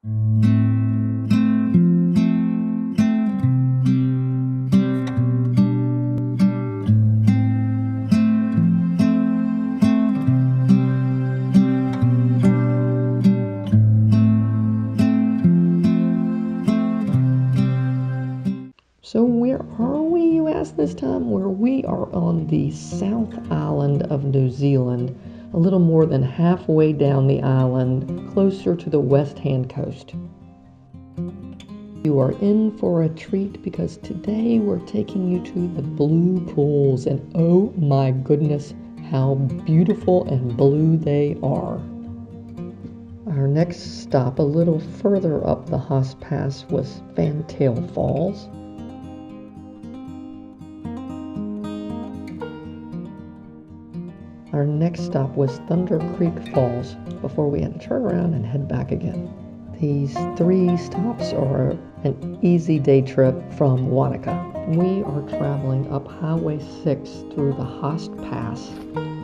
So where are we, you ask this time? Where we are on the South Island of New Zealand, a little more than halfway down the island, closer to the west hand coast. You are in for a treat because today we're taking you to the blue pools, and oh my goodness, how beautiful and blue they are. Our next stop, a little further up the Haas Pass, was Fantail Falls. Our next stop was Thundercreek Falls before we had to turn around and head back again. These 3 stops are an easy day trip from Wanaka. We are traveling up Highway 6 through the Haas Pass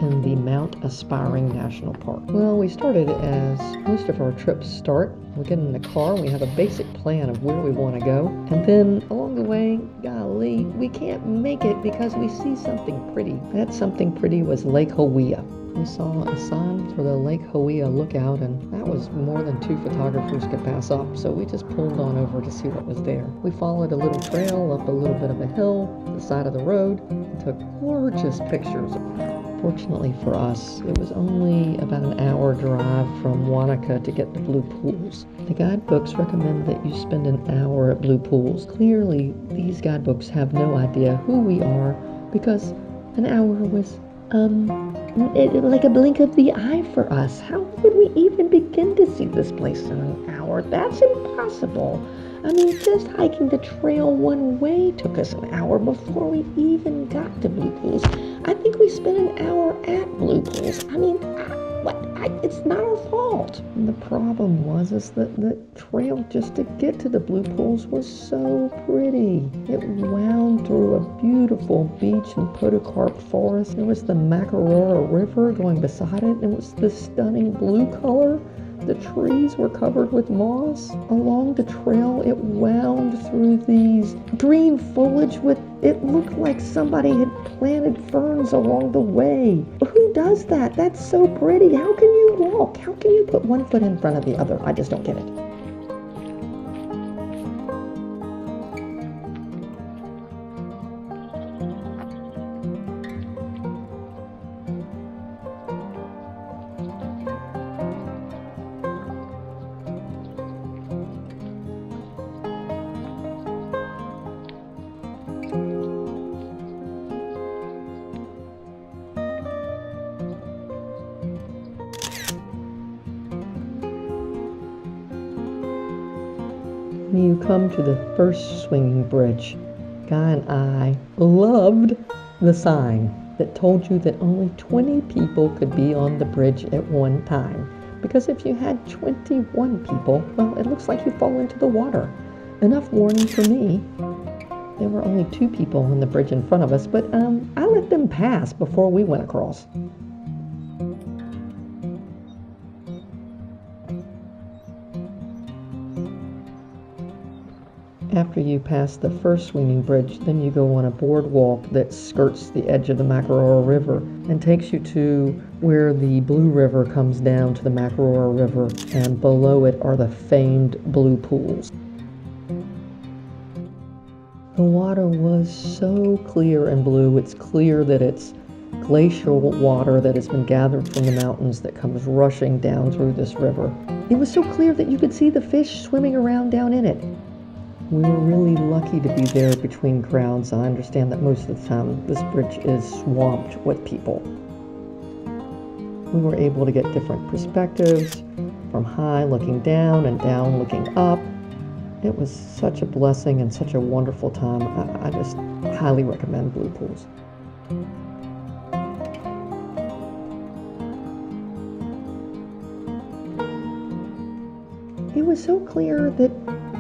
in the Mount Aspiring National Park. Well, we started as most of our trips start. We get in the car, we have a basic plan of where we want to go, and then along the way, golly, we can't make it because we see something pretty. That something pretty was Lake Hawea. We saw a sign for the Lake Hawea lookout, and that was more than 2 photographers could pass up, so we just pulled on over to see what was there. We followed a little trail up a little bit of a hill, the side of the road, and took gorgeous pictures. Fortunately for us, it was only about an hour drive from Wanaka to get to Blue Pools. The guidebooks recommend that you spend an hour at Blue Pools. Clearly, these guidebooks have no idea who we are because an hour was, like a blink of the eye for us. How would we even begin to see this place in an hour? That's impossible. I mean, just hiking the trail one way took us an hour before we even got to Blue Pools. I think we spent an hour at Blue Pools. I mean, it's not our fault. And the problem was that the trail just to get to the Blue Pools was so pretty. It wound through a beautiful beach and podocarp forest. There was the Makarora River going beside it. It was the stunning blue color. The trees were covered with moss. Along the trail, it wound through these green foliage with, it looked like somebody had planted ferns along the way. Who does that? That's so pretty. How can you walk? How can you put one foot in front of the other? I just don't get it. You come to the first swinging bridge. Guy and I loved the sign that told you that only 20 people could be on the bridge at one time. Because if you had 21 people, well, it looks like you fall into the water. Enough warning for me. There were only 2 people on the bridge in front of us, but I let them pass before we went across. After you pass the first swinging bridge, then you go on a boardwalk that skirts the edge of the Makarora River and takes you to where the Blue River comes down to the Makarora River, and below it are the famed Blue Pools. The water was so clear and blue. It's clear that it's glacial water that has been gathered from the mountains that comes rushing down through this river. It was so clear that you could see the fish swimming around down in it. We were really lucky to be there between crowds. I understand that most of the time this bridge is swamped with people. We were able to get different perspectives, from high looking down and down looking up. It was such a blessing and such a wonderful time. I just highly recommend Blue Pools. It was so clear that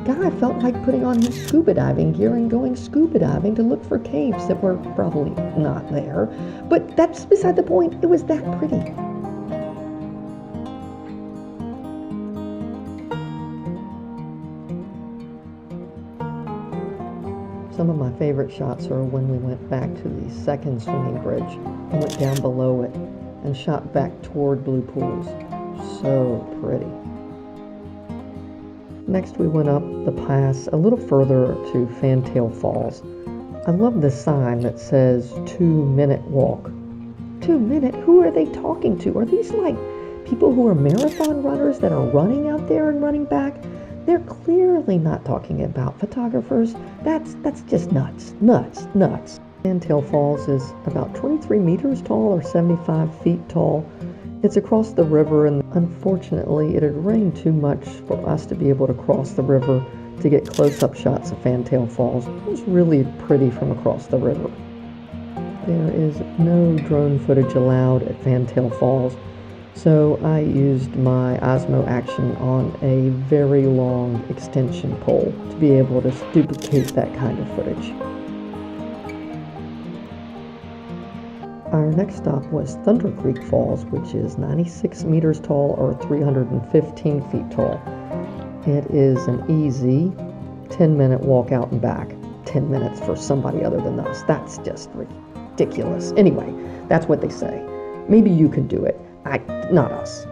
Guy felt like putting on his scuba diving gear and going scuba diving to look for caves that were probably not there. But that's beside the point. It was that pretty. Some of my favorite shots are when we went back to the second swinging bridge and went down below it and shot back toward Blue Pools. So pretty. Next we went up the pass a little further to Fantail Falls. I love the sign that says 2-minute walk. 2 minute? Who are they talking to? Are these like people who are marathon runners that are running out there and running back? They're clearly not talking about photographers. That's just nuts. Fantail Falls is about 23 meters tall or 75 feet tall. It's across the river, and unfortunately it had rained too much for us to be able to cross the river to get close-up shots of Fantail Falls. It was really pretty from across the river. There is no drone footage allowed at Fantail Falls, so I used my Osmo Action on a very long extension pole to be able to duplicate that kind of footage. Our next stop was Thundercreek Falls, which is 96 meters tall or 315 feet tall. It is an easy 10-minute walk out and back. 10 minutes for somebody other than us. That's just ridiculous. Anyway, that's what they say. Maybe you can do it. Not us.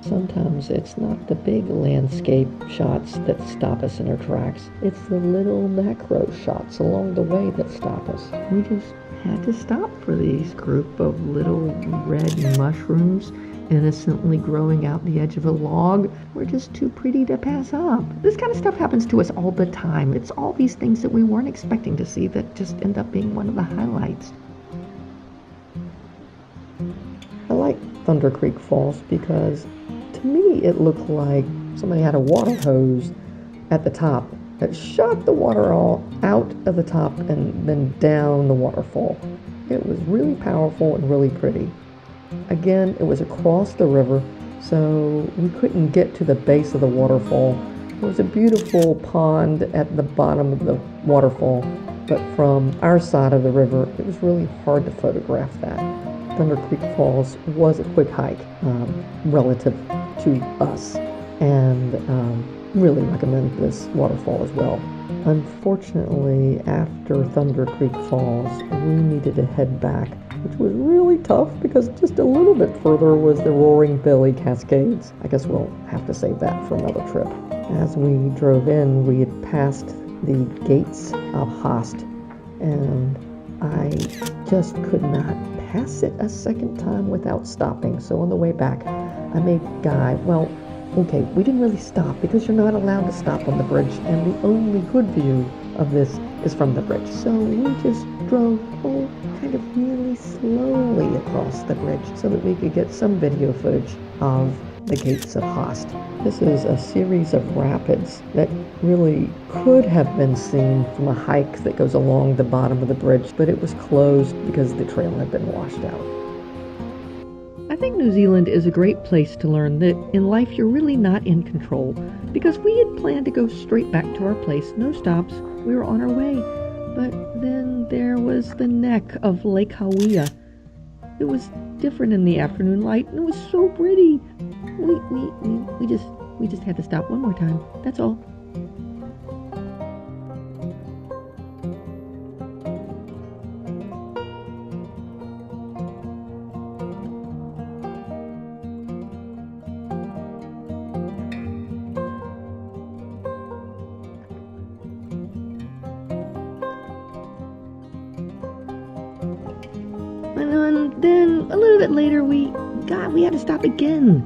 Sometimes it's not the big landscape shots that stop us in our tracks. It's the little macro shots along the way that stop us. We just had to stop for these group of little red mushrooms innocently growing out the edge of a log. We're just too pretty to pass up. This kind of stuff happens to us all the time. It's all these things that we weren't expecting to see that just end up being one of the highlights. I like Thundercreek Falls because to me it looked like somebody had a water hose at the top that shot the water all out of the top and then down the waterfall. It was really powerful and really pretty. Again, it was across the river, so we couldn't get to the base of the waterfall. There was a beautiful pond at the bottom of the waterfall, but from our side of the river, it was really hard to photograph that. Thundercreek Falls was a quick hike relative to us, and really recommend this waterfall as well. Unfortunately, after Thundercreek Falls, we needed to head back, which was really tough because just a little bit further was the Roaring Billy Cascades. I guess we'll have to save that for another trip. As we drove in, we had passed the gates of Host, and I just could not pass it a second time without stopping. So on the way back, I made Guy, okay, we didn't really stop because you're not allowed to stop on the bridge, and the only good view of this is from the bridge. So we just drove kind of really slowly across the bridge so that we could get some video footage of the gates of Host. This is a series of rapids that really could have been seen from a hike that goes along the bottom of the bridge, but it was closed because the trail had been washed out. I think New Zealand is a great place to learn that in life you're really not in control, because we had planned to go straight back to our place, no stops, we were on our way, but then there was the neck of Lake Hawea. It was different in the afternoon light, and it was so pretty. We just had to stop one more time, that's all. And then a little bit later, we had to stop again.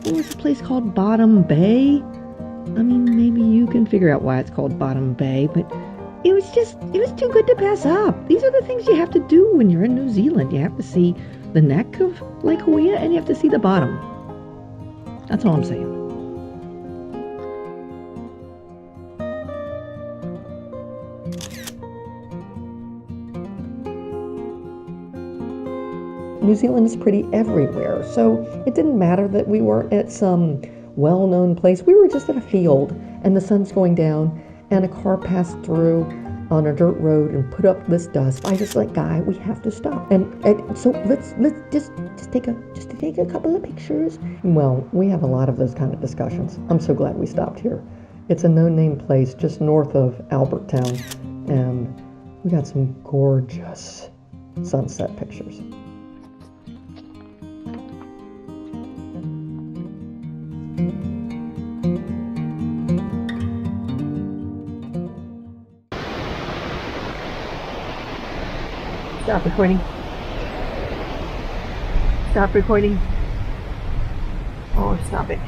There was a place called Bottom Bay. I mean, maybe you can figure out why it's called Bottom Bay, but it was too good to pass up. These are the things you have to do when you're in New Zealand. You have to see the neck of Lake Hawea, and you have to see the bottom. That's all I'm saying. New Zealand is pretty everywhere, so it didn't matter that we weren't at some well-known place. We were just at a field, and the sun's going down, and a car passed through, on a dirt road and put up this dust. I just like, guy, we have to stop. And so let's just take a couple of pictures. Well, we have a lot of those kind of discussions. I'm so glad we stopped here. It's a no-name place just north of Alberttown, and we got some gorgeous sunset pictures. Stop recording. Stop recording. Oh, stop it.